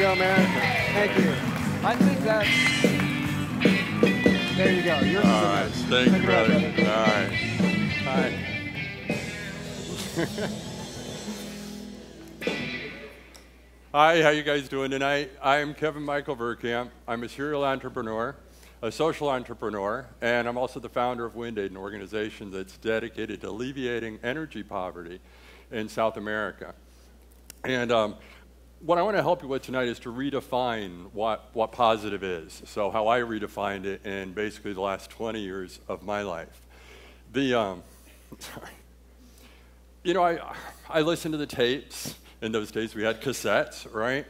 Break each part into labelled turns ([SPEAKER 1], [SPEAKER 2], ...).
[SPEAKER 1] go, man. Thank you. I think that's... There you go. Yours
[SPEAKER 2] All right. Thank you, brother. All right.
[SPEAKER 1] Hi.
[SPEAKER 2] Hi, how you guys doing tonight? I'm Kevin Michael Verkamp. I'm a serial entrepreneur, a social entrepreneur, and I'm also the founder of WindAid, an organization that's dedicated to alleviating energy poverty in South America. And what I want to help you with tonight is to redefine what positive is. So how I redefined it in basically the last 20 years of my life. Sorry. You know, I listened to the tapes. In those days, we had cassettes, right?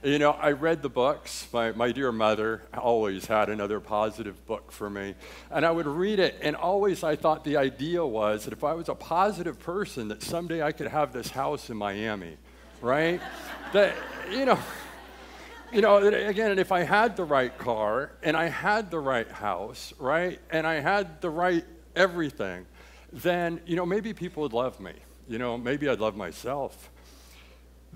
[SPEAKER 2] You know, I read the books. My dear mother always had another positive book for me. And I would read it, and always I thought the idea was that if I was a positive person, that someday I could have this house in Miami, right? That, you know, again, if I had the right car, and I had the right house, right? And I had the right everything, then, you know, maybe people would love me. You know, maybe I'd love myself.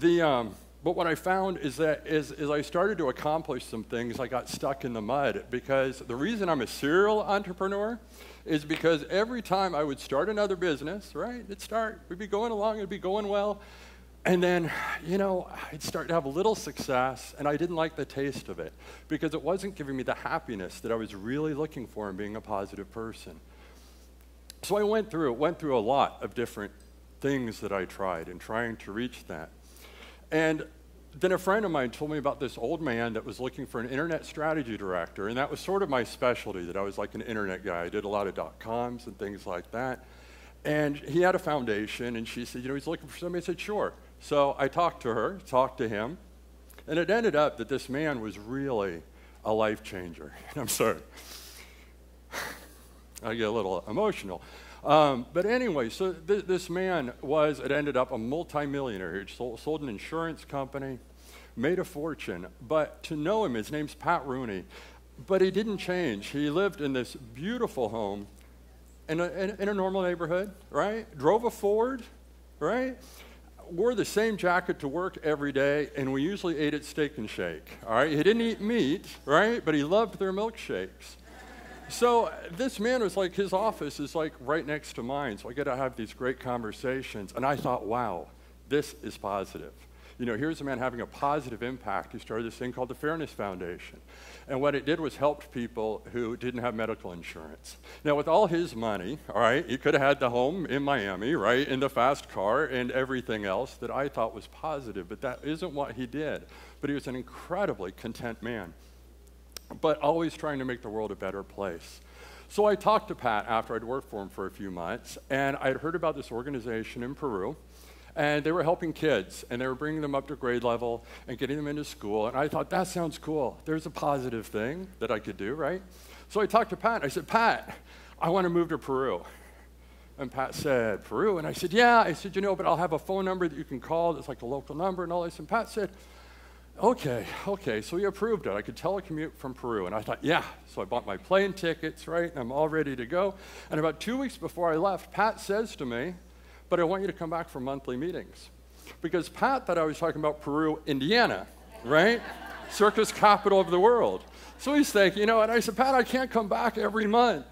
[SPEAKER 2] But what I found is that as I started to accomplish some things, I got stuck in the mud, because the reason I'm a serial entrepreneur is because every time I would start another business, right, we'd be going along, it'd be going well, and then, you know, I'd start to have a little success, and I didn't like the taste of it, because it wasn't giving me the happiness that I was really looking for in being a positive person. So I went through a lot of different things that I tried in trying to reach that. And then a friend of mine told me about this old man that was looking for an internet strategy director, and that was sort of my specialty, that I was like an internet guy. I did a lot of .coms and things like that. And he had a foundation, and she said, you know, he's looking for somebody. I said, sure. So I talked to him, and it ended up that this man was really a life changer. I'm sorry. I get a little emotional. But anyway, so this man it ended up a multimillionaire. He sold an insurance company, made a fortune. But to know him, his name's Pat Rooney, but he didn't change. He lived in this beautiful home in a normal neighborhood, right? Drove a Ford, right? Wore the same jacket to work every day, and we usually ate at Steak and Shake, all right? He didn't eat meat, right? But he loved their milkshakes. So this man was like, his office is like right next to mine, so I get to have these great conversations. And I thought, wow, this is positive. You know, here's a man having a positive impact. He started this thing called the Fairness Foundation. And what it did was helped people who didn't have medical insurance. Now, with all his money, all right, he could have had the home in Miami, right, and the fast car and everything else that I thought was positive, but that isn't what he did. But he was an incredibly content man, but always trying to make the world a better place. So I talked to Pat after I'd worked for him for a few months, and I'd heard about this organization in Peru, and they were helping kids, and they were bringing them up to grade level and getting them into school, and I thought, that sounds cool. There's a positive thing that I could do, right? So I talked to Pat, and I said, Pat, I want to move to Peru. And Pat said, Peru? And I said, yeah. I said, you know, but I'll have a phone number that you can call that's like a local number and all this. And Pat said, okay, so he approved it. I could telecommute from Peru, and I thought, yeah. So I bought my plane tickets, right, and I'm all ready to go. And about 2 weeks before I left, Pat says to me, but I want you to come back for monthly meetings. Because Pat thought I was talking about Peru, Indiana, right? Circus capital of the world. So he's thinking, you know, and I said, Pat, I can't come back every month.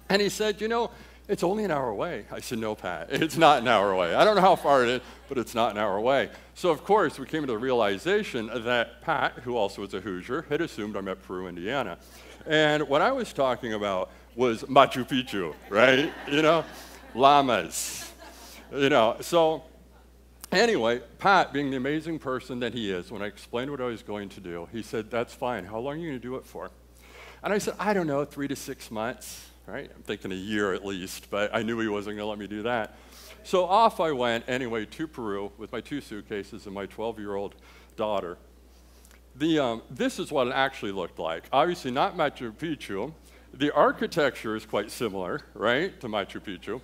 [SPEAKER 2] And he said, you know, it's only an hour away. I said, no, Pat, it's not an hour away. I don't know how far it is, but it's not an hour away. So, of course, we came to the realization that Pat, who also was a Hoosier, had assumed I'm at Peru, Indiana. And what I was talking about was Machu Picchu, right? You know, llamas, you know. So, anyway, Pat, being the amazing person that he is, when I explained what I was going to do, he said, that's fine. How long are you going to do it for? And I said, I don't know, 3 to 6 months. Right? I'm thinking a year at least, but I knew he wasn't going to let me do that. So off I went anyway to Peru with my 2 suitcases and my 12-year-old daughter. This is what it actually looked like. Obviously not Machu Picchu. The architecture is quite similar, right, to Machu Picchu.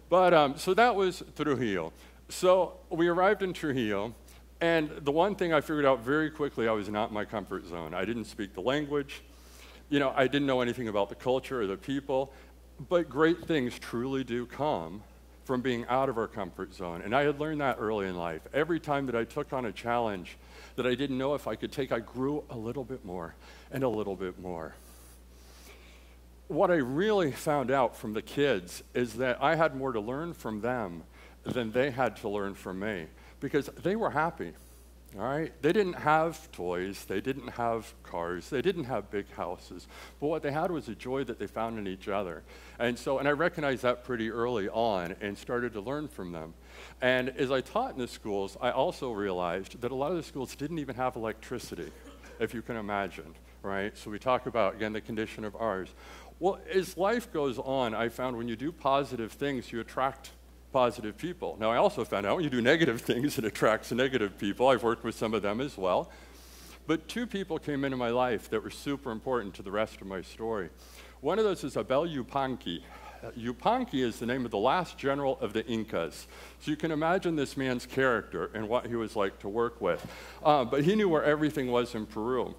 [SPEAKER 2] But so that was Trujillo. So we arrived in Trujillo, and the one thing I figured out very quickly, I was not in my comfort zone. I didn't speak the language. You know, I didn't know anything about the culture or the people, but great things truly do come from being out of our comfort zone. And I had learned that early in life. Every time that I took on a challenge that I didn't know if I could take, I grew a little bit more and a little bit more. What I really found out from the kids is that I had more to learn from them than they had to learn from me, because they were happy. All right? They didn't have toys, they didn't have cars, they didn't have big houses, but what they had was a joy that they found in each other. And I recognized that pretty early on and started to learn from them. And as I taught in the schools, I also realized that a lot of the schools didn't even have electricity, if you can imagine, right? So we talk about, again, the condition of ours. Well, as life goes on, I found when you do positive things, you attract positive people. Now, I also found out when you do negative things, it attracts negative people. I've worked with some of them as well. But two people came into my life that were super important to the rest of my story. One of those is Abel Yupanqui. Yupanqui is the name of the last general of the Incas. So you can imagine this man's character and what he was like to work with. But he knew where everything was in Peru,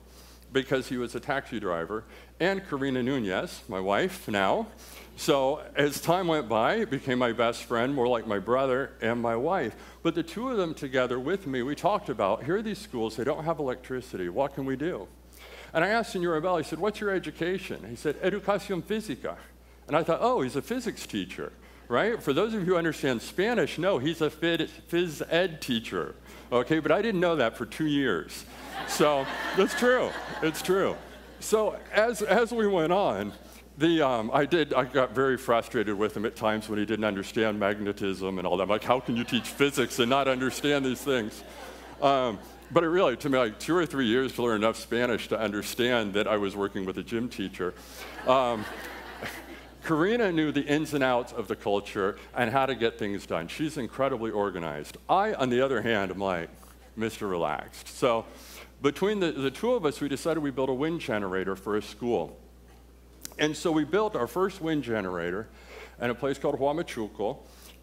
[SPEAKER 2] because he was a taxi driver, and Karina Nunez, my wife now. So as time went by, it became my best friend, more like my brother and my wife. But the two of them together with me, we talked about, here are these schools, they don't have electricity, what can we do? And I asked Senor Abel, I said, what's your education? He said, Educación Física. And I thought, oh, he's a physics teacher, right? For those of you who understand Spanish, no, he's a phys ed teacher, okay? But I didn't know that for 2 years. So that's true, it's true. So as we went on, I got very frustrated with him at times when he didn't understand magnetism and all that. I'm like, how can you teach physics and not understand these things? But it really took me like 2 or 3 years to learn enough Spanish to understand that I was working with a gym teacher. Karina knew the ins and outs of the culture and how to get things done. She's incredibly organized. I, on the other hand, am like Mr. Relaxed. So between the two of us, we decided we'd build a wind generator for a school. And so we built our first wind generator in a place called Huamachuco.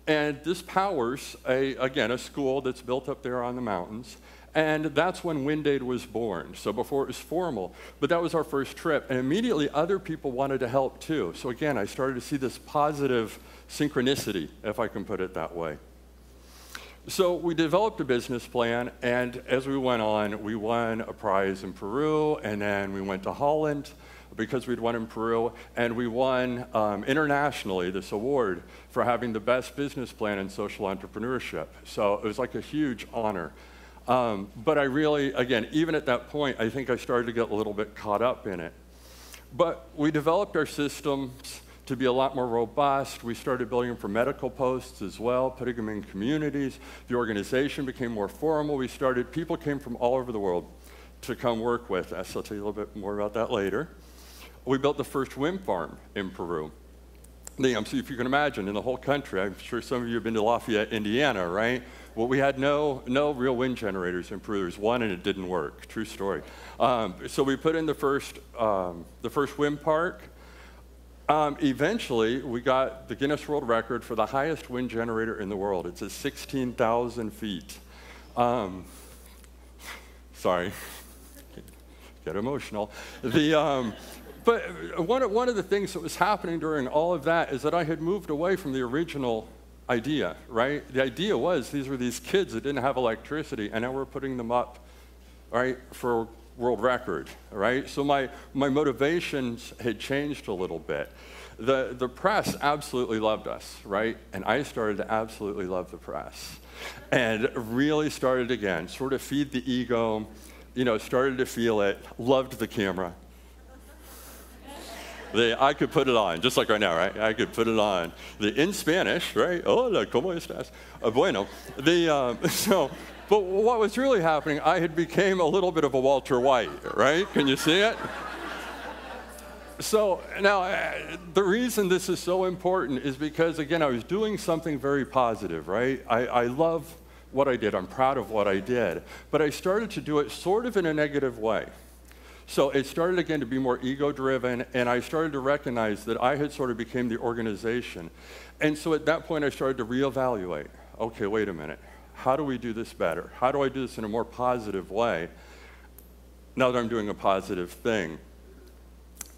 [SPEAKER 2] And this powers, a school that's built up there on the mountains. And that's when Wind Aid was born, so before it was formal. But that was our first trip. And immediately other people wanted to help too. So again, I started to see this positive synchronicity, if I can put it that way. So we developed a business plan, and as we went on, we won a prize in Peru, and then we went to Holland because we'd won in Peru, and we won internationally this award for having the best business plan in social entrepreneurship. So it was like a huge honor. But I really, again, even at that point, I think I started to get a little bit caught up in it. But we developed our systems to be a lot more robust. We started building them for medical posts as well, putting them in communities. The organization became more formal. People came from all over the world to come work with us. I'll tell you a little bit more about that later. We built the first wind farm in Peru. So if you can imagine, in the whole country, I'm sure some of you have been to Lafayette, Indiana, right? Well, we had no real wind generators in Peru. There was one, and it didn't work. True story. So we put in the first wind park. Eventually, we got the Guinness World Record for the highest wind generator in the world. It's at 16,000 feet. Sorry, get emotional. But one of the things that was happening during all of that is that I had moved away from the original idea, right? The idea was these were these kids that didn't have electricity, and now we're putting them up, right, for world record, right? So my motivations had changed a little bit. The press absolutely loved us, right? And I started to absolutely love the press. And really started again, sort of feed the ego, started to feel it, loved the camera. I could put it on, just like right now, right? I could put it on. In Spanish, right? Hola, ¿cómo estás? Bueno. But what was really happening, I had became a little bit of a Walter White, right? Can you see it? So now, the reason this is so important is because, again, I was doing something very positive, right? I love what I did. I'm proud of what I did. But I started to do it sort of in a negative way. So it started again to be more ego-driven, and I started to recognize that I had sort of became the organization. And so at that point, I started to reevaluate. Okay, wait a minute. How do we do this better? How do I do this in a more positive way now that I'm doing a positive thing?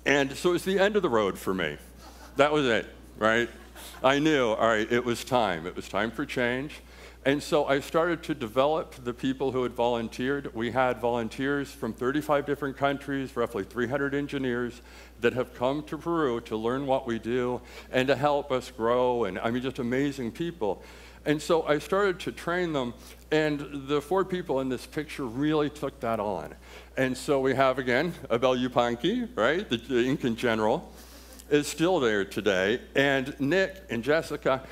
[SPEAKER 2] And so it was the end of the road for me. That was it, right? I knew, all right, it was time. It was time for change. And so I started to develop the people who had volunteered. We had volunteers from 35 different countries, roughly 300 engineers that have come to Peru to learn what we do and to help us grow, and I mean, just amazing people. And so I started to train them, and the 4 people in this picture really took that on. And so we have, again, Abel Yupanqui, right, the Incan general, is still there today, and Nick and Jessica.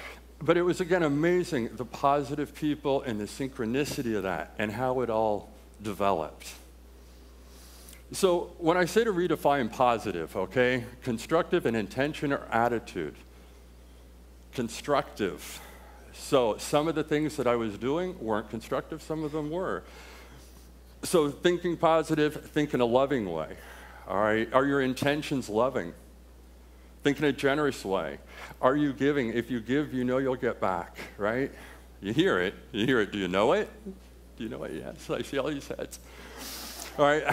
[SPEAKER 2] But it was, again, amazing, the positive people and the synchronicity of that and how it all developed. So when I say to redefine positive, okay, constructive in intention or attitude. Constructive. So some of the things that I was doing weren't constructive, some of them were. So thinking positive, think in a loving way, all right? Are your intentions loving? Think in a generous way. Are you giving? If you give, you know you'll get back, right? You hear it. You hear it. Do you know it? Do you know it? Yes. I see all these heads. All right.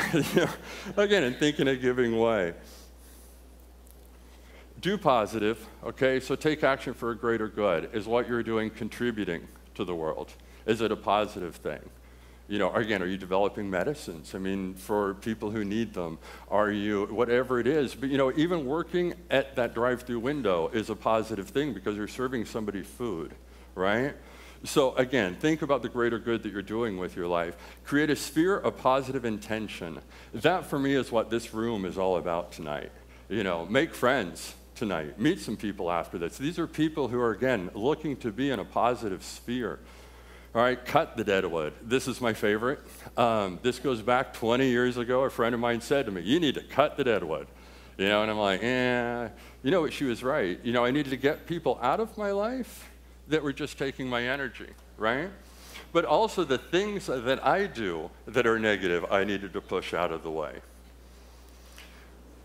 [SPEAKER 2] Again, and think in a giving way. Do positive, okay? So take action for a greater good. Is what you're doing contributing to the world? Is it a positive thing? You know, again, are you developing medicines? I mean, for people who need them. Are you, whatever it is. But, you know, even working at that drive-through window is a positive thing because you're serving somebody food, right? So, again, think about the greater good that you're doing with your life. Create a sphere of positive intention. That, for me, is what this room is all about tonight. You know, make friends tonight. Meet some people after this. These are people who are, again, looking to be in a positive sphere. All right, cut the dead wood. This is my favorite. This goes back 20 years ago. A friend of mine said to me, you need to cut the dead wood. You know, and I'm like, you know what, she was right. You know, I needed to get people out of my life that were just taking my energy, right? But also the things that I do that are negative, I needed to push out of the way.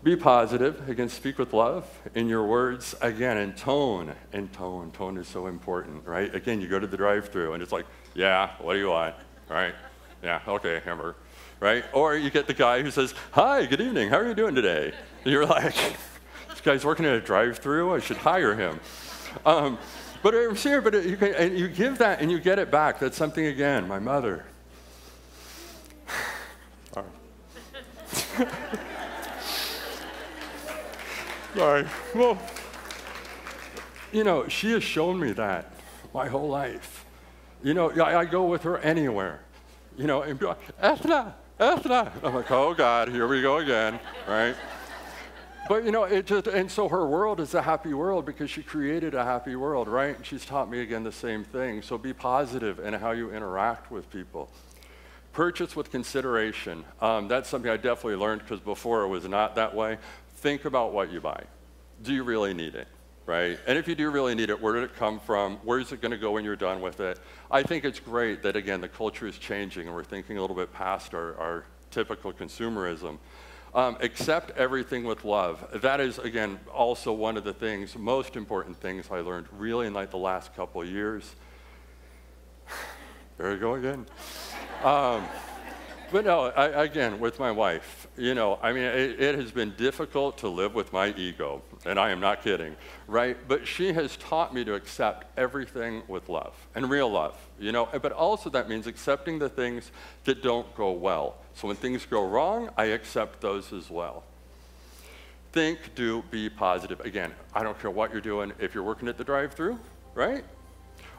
[SPEAKER 2] Be positive. Again, speak with love in your words. Again, and tone. And tone. Tone is so important, right? Again, you go to the drive-thru and it's like, yeah, what do you want? Right? Yeah, okay, hamburger. Right? Or you get the guy who says, hi, good evening, how are you doing today? And you're like, this guy's working at a drive-thru, I should hire him. But I'm serious, but you can, and you give that and you get it back. That's something, again, my mother. Sorry. Well, you know, she has shown me that my whole life. You know, I go with her anywhere, you know, and be like, Ethna, Ethna. I'm like, oh God, here we go again, right? But, you know, it just, and so her world is a happy world because she created a happy world, right? And she's taught me, again, the same thing. So be positive in how you interact with people. Purchase with consideration. That's something I definitely learned because before it was not that way. Think about what you buy. Do you really need it, right? And if you do really need it, where did it come from? Where is it going to go when you're done with it? I think it's great that, again, the culture is changing and we're thinking a little bit past our typical consumerism. Accept everything with love. That is, again, also one of the things, most important things I learned really in like the last couple of years. There you go again. But no, again, with my wife, you know, I mean, it has been difficult to live with my ego, and I am not kidding, right? But she has taught me to accept everything with love, and real love, you know? But also that means accepting the things that don't go well. So when things go wrong, I accept those as well. Think, do, be positive. Again, I don't care what you're doing. If you're working at the drive-thru, right?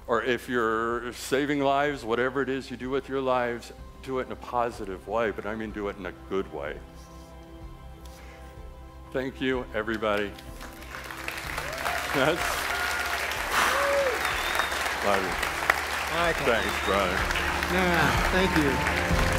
[SPEAKER 2] Or if you're saving lives, whatever it is you do with your lives, do it in a positive way, but I mean do it in a good way. Thank you, everybody. That's... Thanks, brother.
[SPEAKER 1] Yeah, thank you.